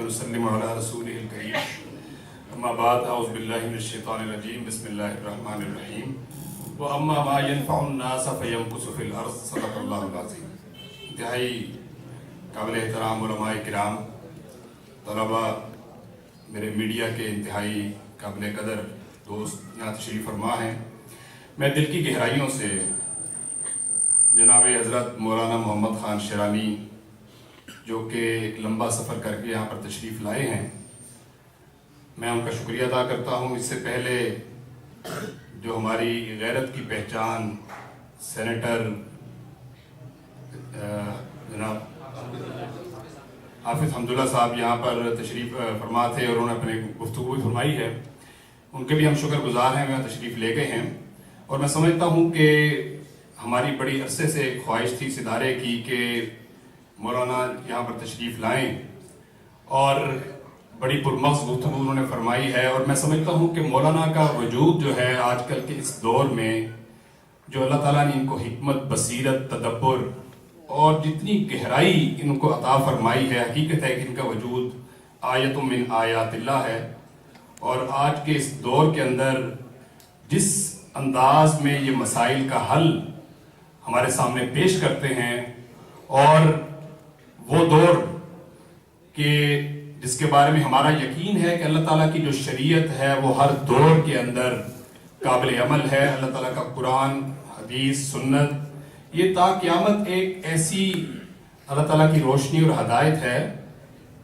ونسلم علی رسولہ الکریم اما بعد اعوذ باللہ من الشیطان الرجیم بسم اللہ الرحمن الرحیم واما ما ينفع الناس فيمكث في الارض صدق اللہ العظیم۔ انتہائی قابل احترام علماء کرام، طلباء، میرے میڈیا کے انتہائی قابل قدر دوست یہاں تشریف فرما ہیں، میں دل کی گہرائیوں سے جناب حضرت مولانا محمد خان شیرانی جو کہ ایک لمبا سفر کر کے یہاں پر تشریف لائے ہیں، میں ان کا شکریہ ادا کرتا ہوں۔ اس سے پہلے جو ہماری غیرت کی پہچان سینیٹر جناب حافظ حمداللہ صاحب یہاں پر تشریف فرما تھے اور انہوں نے اپنے گفتگو بھی فرمائی ہے، ان کے بھی ہم شکر گزار ہیں، وہاں تشریف لے گئے ہیں۔ اور میں سمجھتا ہوں کہ ہماری بڑی عرصے سے ایک خواہش تھی اس ادارے کی کہ مولانا یہاں پر تشریف لائیں، اور بڑی پرمغز گفتگو انہوں نے فرمائی ہے۔ اور میں سمجھتا ہوں کہ مولانا کا وجود جو ہے آج کل کے اس دور میں، جو اللہ تعالیٰ نے ان کو حکمت، بصیرت، تدبر اور جتنی گہرائی ان کو عطا فرمائی ہے، حقیقت ہے کہ ان کا وجود آیت من آیات اللہ ہے۔ اور آج کے اس دور کے اندر جس انداز میں یہ مسائل کا حل ہمارے سامنے پیش کرتے ہیں، اور وہ دور کہ جس کے بارے میں ہمارا یقین ہے کہ اللہ تعالیٰ کی جو شریعت ہے وہ ہر دور کے اندر قابل عمل ہے، اللہ تعالیٰ کا قرآن، حدیث، سنت، یہ تا قیامت ایک ایسی اللہ تعالیٰ کی روشنی اور ہدایت ہے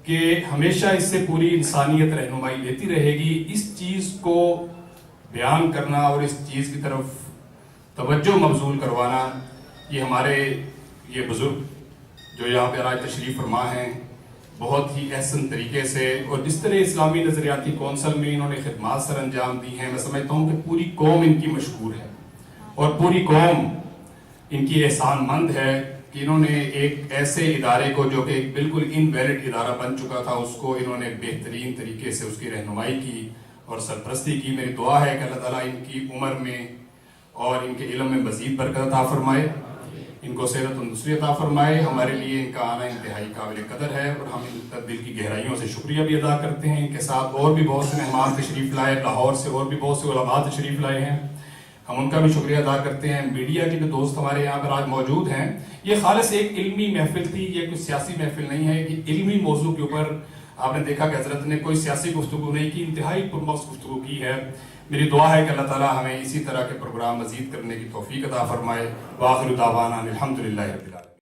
کہ ہمیشہ اس سے پوری انسانیت رہنمائی لیتی رہے گی۔ اس چیز کو بیان کرنا اور اس چیز کی طرف توجہ مبذول کروانا، یہ ہمارے یہ بزرگ جو یہاں پہ آج تشریف فرما ہیں بہت ہی احسن طریقے سے، اور جس طرح اسلامی نظریاتی کونسل میں انہوں نے خدمات سر انجام دی ہیں، میں سمجھتا ہوں کہ پوری قوم ان کی مشکور ہے اور پوری قوم ان کی احسان مند ہے کہ انہوں نے ایک ایسے ادارے کو جو کہ ایک بالکل انویلڈ ادارہ بن چکا تھا، اس کو انہوں نے بہترین طریقے سے اس کی رہنمائی کی اور سرپرستی کی۔ میری دعا ہے کہ اللہ تعالیٰ ان کی عمر میں اور ان کے علم میں مزید برکت عطا فرمائے، ان کو صحت و تندرستی عطا فرمائے۔ ہمارے لیے ان کا آنا انتہائی قابل قدر ہے اور ہم ان کا دل کی گہرائیوں سے شکریہ بھی ادا کرتے ہیں۔ ان کے ساتھ اور بھی بہت سے مہمان تشریف لائے، لاہور سے اور بھی بہت سے علماء تشریف لائے ہیں، ہم ان کا بھی شکریہ ادا کرتے ہیں۔ میڈیا کے جو دوست ہمارے یہاں پر آج موجود ہیں، یہ خالص ایک علمی محفل تھی، یہ کوئی سیاسی محفل نہیں ہے کہ علمی موضوع کے اوپر آپ نے دیکھا کہ حضرت نے کوئی سیاسی گفتگو نہیں کی، انتہائی پرمغز گفتگو کی ہے۔ میری دعا ہے کہ اللہ تعالیٰ ہمیں اسی طرح کے پروگرام مزید کرنے کی توفیق عطا فرمائے۔ وآخر دعوانا الحمدللہ رب العالمین۔